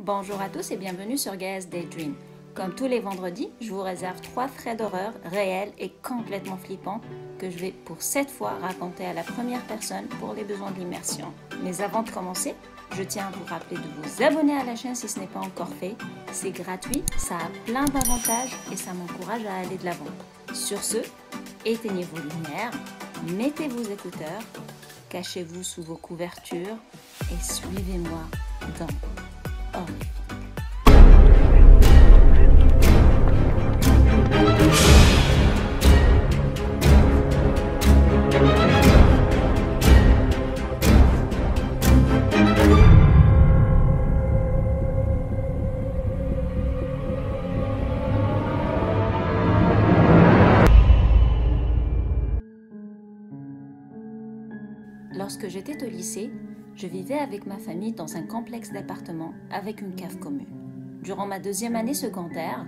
Bonjour à tous et bienvenue sur Gaëa's Daydream. Comme tous les vendredis, je vous réserve 3 faits d'horreur réels et complètement flippants que je vais pour cette fois raconter à la première personne pour les besoins de l'immersion. Mais avant de commencer, je tiens à vous rappeler de vous abonner à la chaîne si ce n'est pas encore fait. C'est gratuit, ça a plein d'avantages et ça m'encourage à aller de l'avant. Sur ce, éteignez vos lumières, mettez vos écouteurs, cachez-vous sous vos couvertures et suivez-moi dans Horrifique. Lorsque j'étais au lycée, je vivais avec ma famille dans un complexe d'appartements avec une cave commune. Durant ma 2e année secondaire,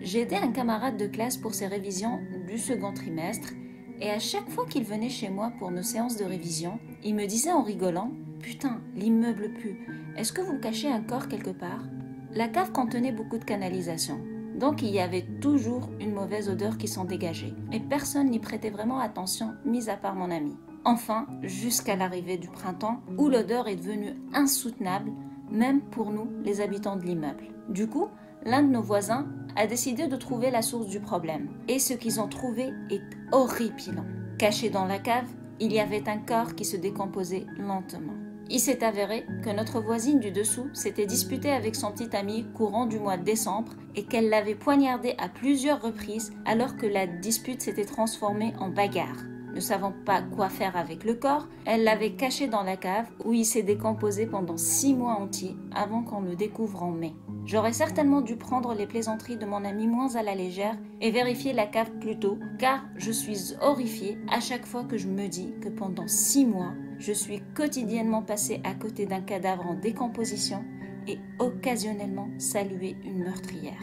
j'ai aidé un camarade de classe pour ses révisions du second trimestre et à chaque fois qu'il venait chez moi pour nos séances de révision, il me disait en rigolant « Putain, l'immeuble pue, est-ce que vous cachez un corps quelque part ?» La cave contenait beaucoup de canalisation, donc il y avait toujours une mauvaise odeur qui s'en dégageait et personne n'y prêtait vraiment attention, mis à part mon ami. Enfin, jusqu'à l'arrivée du printemps, où l'odeur est devenue insoutenable, même pour nous, les habitants de l'immeuble. Du coup, l'un de nos voisins a décidé de trouver la source du problème. Et ce qu'ils ont trouvé est horripilant. Caché dans la cave, il y avait un corps qui se décomposait lentement. Il s'est avéré que notre voisine du dessous s'était disputée avec son petit ami courant du mois de décembre et qu'elle l'avait poignardé à plusieurs reprises alors que la dispute s'était transformée en bagarre. Ne savant pas quoi faire avec le corps, elle l'avait caché dans la cave où il s'est décomposé pendant 6 mois entiers avant qu'on le découvre en mai. J'aurais certainement dû prendre les plaisanteries de mon ami moins à la légère et vérifier la cave plus tôt, car je suis horrifiée à chaque fois que je me dis que pendant 6 mois, je suis quotidiennement passée à côté d'un cadavre en décomposition et occasionnellement salué une meurtrière.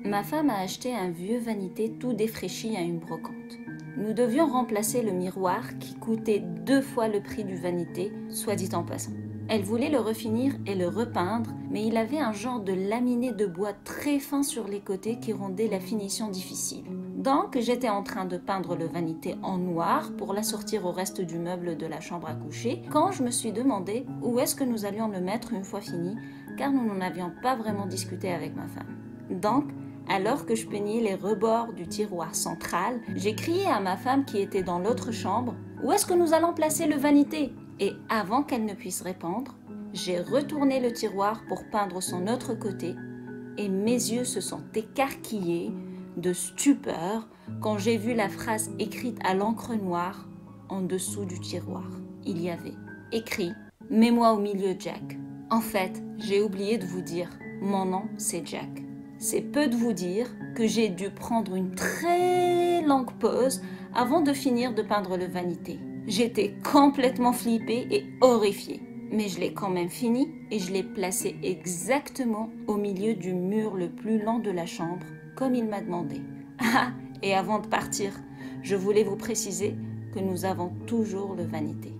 Ma femme a acheté un vieux vanité tout défraîchi à une brocante. Nous devions remplacer le miroir qui coûtait 2 fois le prix du vanité, soit dit en passant. Elle voulait le refinir et le repeindre, mais il avait un genre de laminé de bois très fin sur les côtés qui rendait la finition difficile. Donc j'étais en train de peindre le vanité en noir pour l'assortir au reste du meuble de la chambre à coucher, quand je me suis demandé où est-ce que nous allions le mettre une fois fini, car nous n'en avions pas vraiment discuté avec ma femme. Donc, alors que je peignais les rebords du tiroir central, j'ai crié à ma femme qui était dans l'autre chambre « Où est-ce que nous allons placer le vanité ?» Et avant qu'elle ne puisse répondre, j'ai retourné le tiroir pour peindre son autre côté et mes yeux se sont écarquillés de stupeur quand j'ai vu la phrase écrite à l'encre noire en dessous du tiroir. Il y avait écrit « Mets-moi au milieu, Jack ». En fait, j'ai oublié de vous dire, mon nom c'est Jack. C'est peu de vous dire que j'ai dû prendre une très longue pause avant de finir de peindre le vanité. J'étais complètement flippée et horrifiée. Mais je l'ai quand même fini et je l'ai placé exactement au milieu du mur le plus long de la chambre, comme il m'a demandé. Ah, et avant de partir, je voulais vous préciser que nous avons toujours le vanité.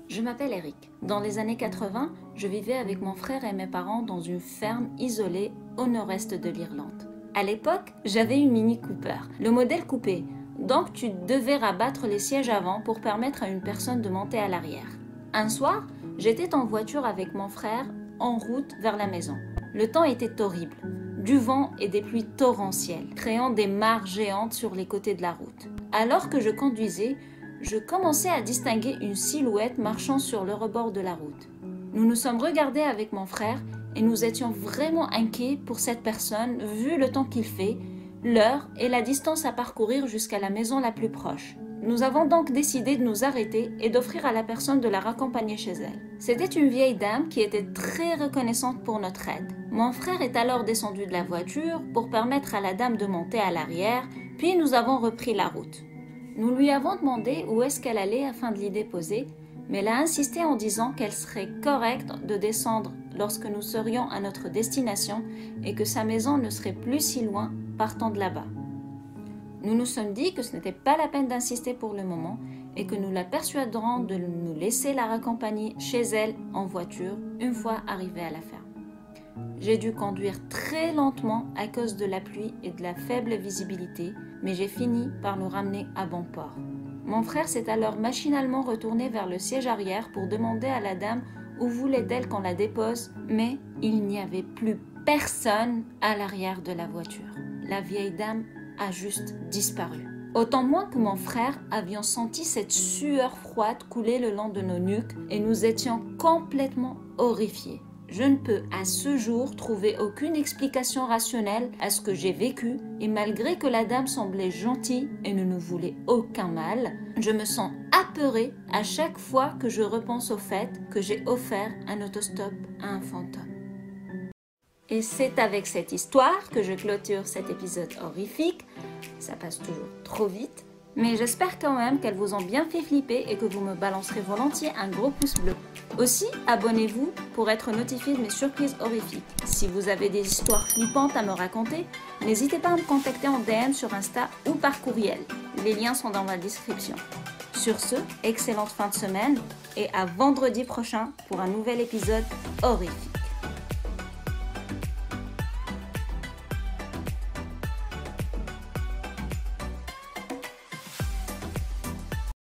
Je m'appelle Eric. Dans les années 80, je vivais avec mon frère et mes parents dans une ferme isolée au nord-est de l'Irlande. À l'époque, j'avais une Mini Cooper, le modèle coupé, donc tu devais rabattre les sièges avant pour permettre à une personne de monter à l'arrière. Un soir, j'étais en voiture avec mon frère en route vers la maison. Le temps était horrible, du vent et des pluies torrentielles, créant des mares géantes sur les côtés de la route. Alors que je conduisais, je commençais à distinguer une silhouette marchant sur le rebord de la route. Nous nous sommes regardés avec mon frère et nous étions vraiment inquiets pour cette personne vu le temps qu'il fait, l'heure et la distance à parcourir jusqu'à la maison la plus proche. Nous avons donc décidé de nous arrêter et d'offrir à la personne de la raccompagner chez elle. C'était une vieille dame qui était très reconnaissante pour notre aide. Mon frère est alors descendu de la voiture pour permettre à la dame de monter à l'arrière, puis nous avons repris la route. Nous lui avons demandé où est-ce qu'elle allait afin de l'y déposer, mais elle a insisté en disant qu'elle serait correcte de descendre lorsque nous serions à notre destination et que sa maison ne serait plus si loin partant de là-bas. Nous nous sommes dit que ce n'était pas la peine d'insister pour le moment et que nous la persuaderons de nous laisser la raccompagner chez elle en voiture une fois arrivée à la ferme. J'ai dû conduire très lentement à cause de la pluie et de la faible visibilité, mais j'ai fini par nous ramener à bon port. Mon frère s'est alors machinalement retourné vers le siège arrière pour demander à la dame où voulait-elle qu'on la dépose, mais il n'y avait plus personne à l'arrière de la voiture. La vieille dame a juste disparu. Autant moi que mon frère avions senti cette sueur froide couler le long de nos nuques et nous étions complètement horrifiés. Je ne peux à ce jour trouver aucune explication rationnelle à ce que j'ai vécu et malgré que la dame semblait gentille et ne nous voulait aucun mal, je me sens apeurée à chaque fois que je repense au fait que j'ai offert un autostop à un fantôme. Et c'est avec cette histoire que je clôture cet épisode horrifique. Ça passe toujours trop vite. Mais j'espère quand même qu'elles vous ont bien fait flipper et que vous me balancerez volontiers un gros pouce bleu. Aussi, abonnez-vous pour être notifié de mes surprises horrifiques. Si vous avez des histoires flippantes à me raconter, n'hésitez pas à me contacter en DM sur Insta ou par courriel. Les liens sont dans la description. Sur ce, excellente fin de semaine et à vendredi prochain pour un nouvel épisode horrifique.